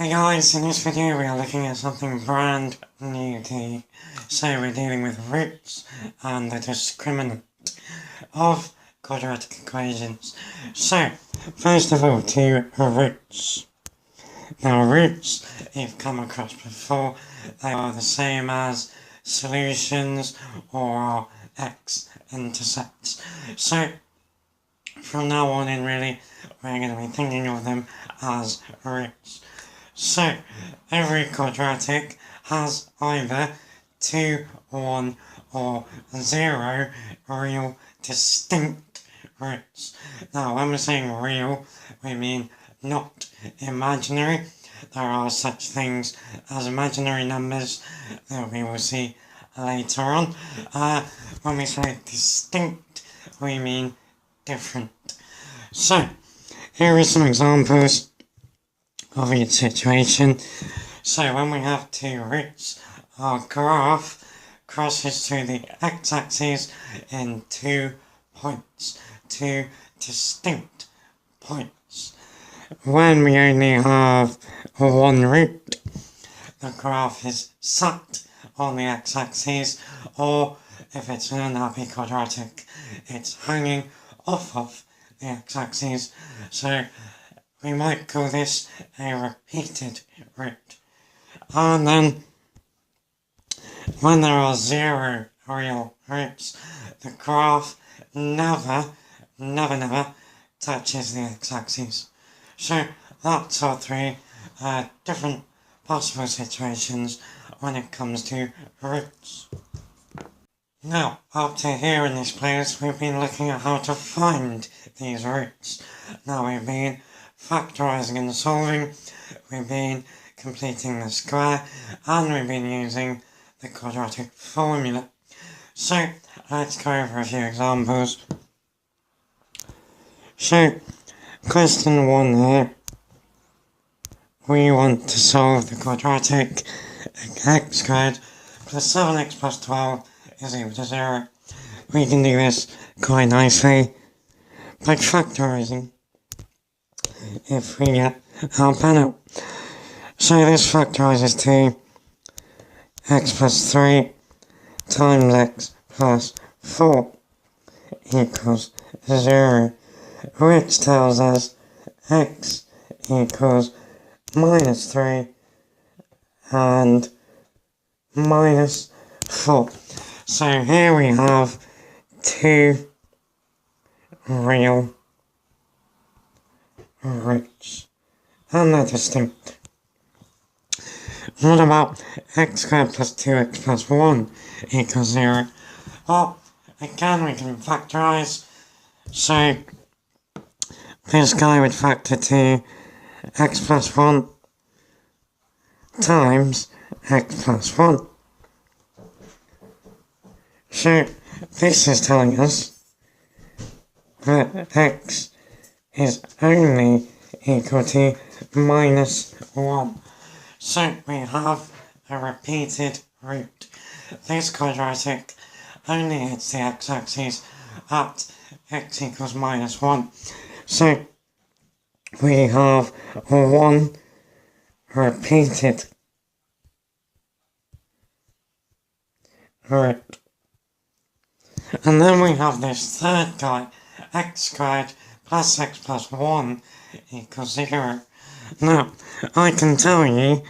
Hey guys, in this video we are looking at something brand new to you. So we're dealing with roots and the discriminant of quadratic equations. So, first of all, to roots. Now roots, you've come across before, they are the same as solutions or x-intercepts. So, from now on in really, we're going to be thinking of them as roots. So, every quadratic has either 2, 1 or 0 real distinct roots. Now, when we're saying real, we mean not imaginary. There are such things as imaginary numbers that we will see later on. When we say distinct, we mean different. So, here are some examples of each situation. So when we have two roots, our graph crosses through the x-axis in 2 points, 2 distinct points. When we only have one root, the graph is sat on the x-axis, or if it's an unhappy quadratic, it's hanging off of the x-axis. So we might call this a repeated root. And then, when there are 0 real roots, the graph never touches the x-axis. So that's our 3 different possible situations when it comes to roots. Now, up to here in this place, we've been looking at how to find these roots. Now we've been factorising and solving, we've been completing the square, and we've been using the quadratic formula. So, let's go over a few examples. So, question 1 here. We want to solve the quadratic x squared plus 7x plus 12 is equal to 0. We can do this quite nicely by factorising, if we get our pen out. So this factorises to x plus 3 times x plus 4 equals 0, which tells us x equals minus 3 and minus 4. So here we have 2 real roots, and they're distinct. What about x squared plus 2x plus 1 equals 0? Well, again we can factorise. So this guy would factor to x plus 1 times x plus 1. So this is telling us that x is only equal to minus 1. So we have a repeated root. This quadratic only hits the x-axis at x equals minus 1. So we have 1 repeated root. And then we have this third guy, x squared plus x plus 1 equals 0. Now, I can tell you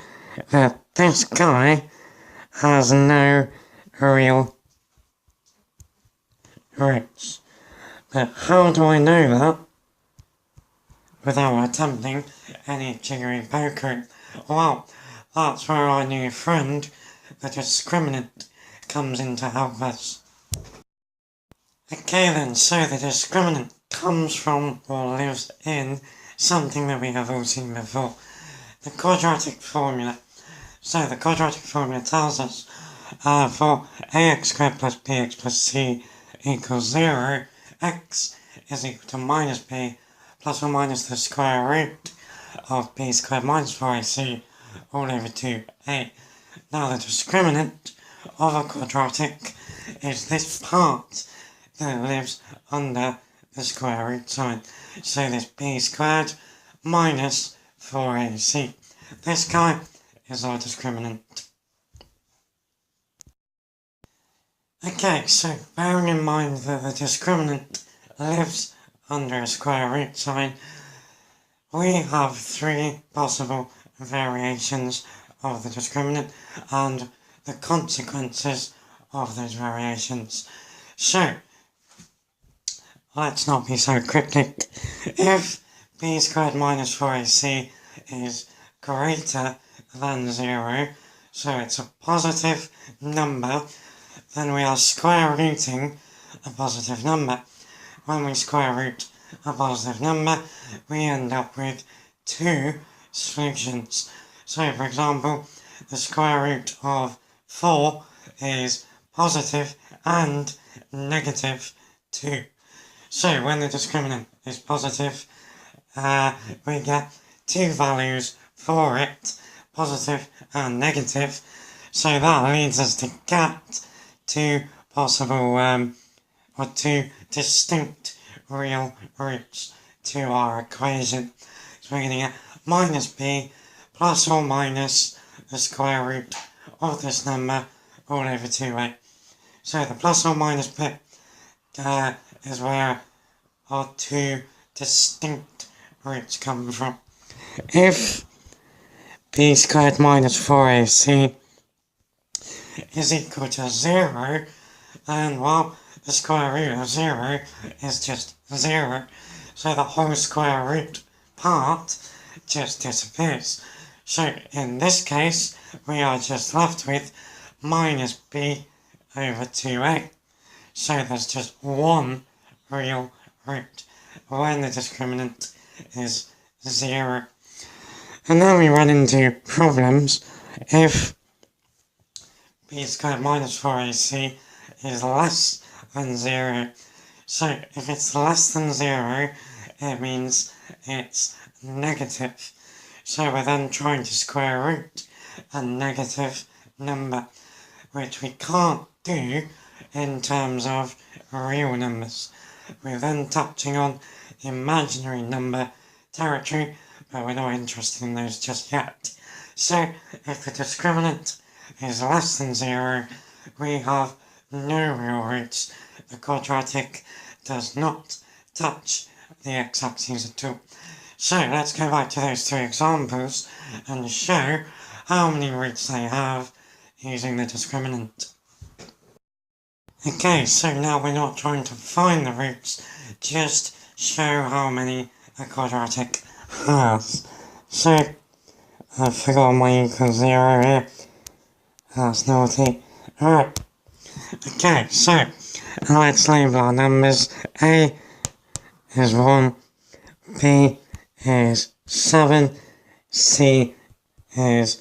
that this guy has no real roots. But how do I know that without attempting any jiggery pokery? Well, that's where our new friend, the discriminant, comes in to help us. Okay then, so the discriminant comes from or lives in something that we have all seen before, the quadratic formula. So the quadratic formula tells us for ax squared plus bx plus c equals 0, x is equal to minus b plus or minus the square root of b squared minus 4ac all over 2a. Now the discriminant of a quadratic is this part that lives under the square root sign. So this b squared minus 4ac. this guy is our discriminant. Okay, so bearing in mind that the discriminant lives under a square root sign, we have three possible variations of the discriminant and the consequences of those variations. So, let's not be so cryptic. If b squared minus 4ac is greater than 0, so it's a positive number, then we are square rooting a positive number. When we square root a positive number, we end up with two solutions. So, for example, the square root of 4 is positive and negative 2. So, when the discriminant is positive, we get two values for it, positive and negative. So that leads us to get two possible, or two distinct real roots to our equation. So we're going to get minus b plus or minus the square root of this number all over 2a. So the plus or minus bit is where our two distinct roots come from. If b squared minus 4ac is equal to 0, then, well, the square root of 0 is just 0. So the whole square root part just disappears. So in this case, we are just left with minus b over 2a. So there's just one real root when the discriminant is 0. And then we run into problems if b squared minus 4ac is less than 0. So if it's less than 0, it means it's negative. So we're then trying to square root a negative number, which we can't do in terms of real numbers. We're then touching on imaginary number territory, but we're not interested in those just yet. So if the discriminant is less than 0, we have no real roots. The quadratic does not touch the x-axis at all. So let's go back to those three examples and show how many roots they have using the discriminant. Okay, so now we're not trying to find the roots, just show how many a quadratic has. So, I've forgotten my equals 0 here. That's naughty. Alright. Okay, so let's label our numbers. A is 1, B is 7, C is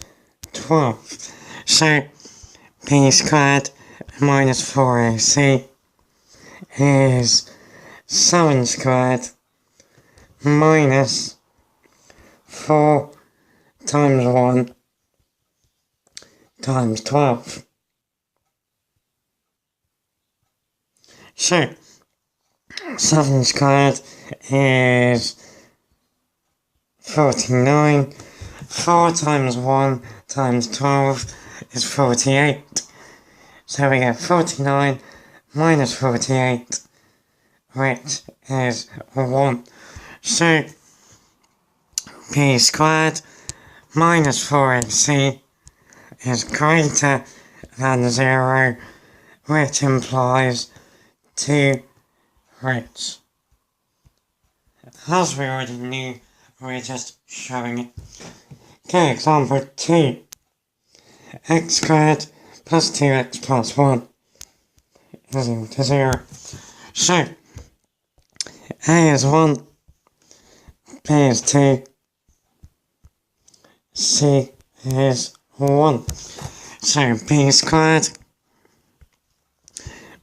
12. So b squared minus 4ac is 7 squared minus 4 times 1 times 12. So 7 squared is 49. 4 times 1 times 12 is 48. So we get 49 minus 48, which is 1. So b squared minus 4ac is greater than 0, which implies 2 roots. As we already knew, we're just showing it. Okay, example 2. X squared plus 2x plus 1 is equal to 0. So, A is 1, B is 2, C is 1. So, B squared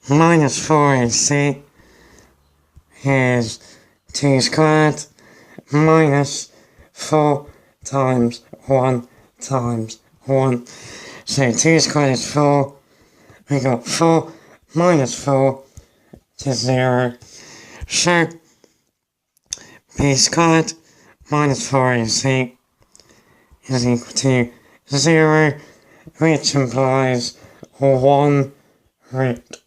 minus 4ac is 2 squared minus 4 times 1 times 1. So 2 squared is 4. We got 4 minus 4 to 0. So b squared minus 4ac is equal to 0, which implies 1 root.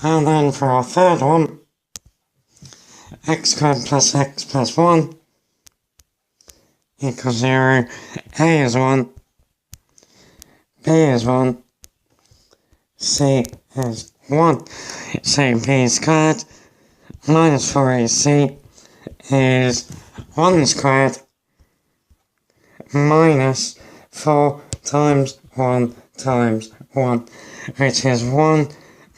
And then for our third one, x squared plus x plus 1 equals 0, a is 1, b is 1, c is 1. So b squared minus 4ac is 1 squared minus 4 times 1 times 1, which is 1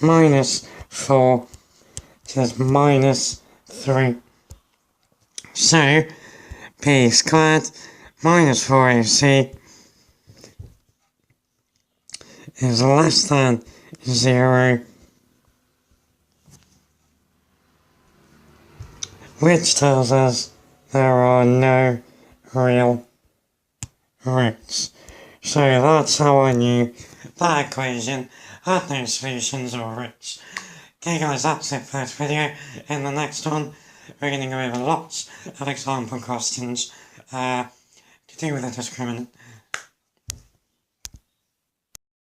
minus 4, which is minus 3. So b squared minus 4ac is less than 0, which tells us there are no real roots. So that's how I knew that equation had no solutions or roots. Okay guys, that's it for this video. In the next one, we're going to go over lots of example questions to do with the discriminant.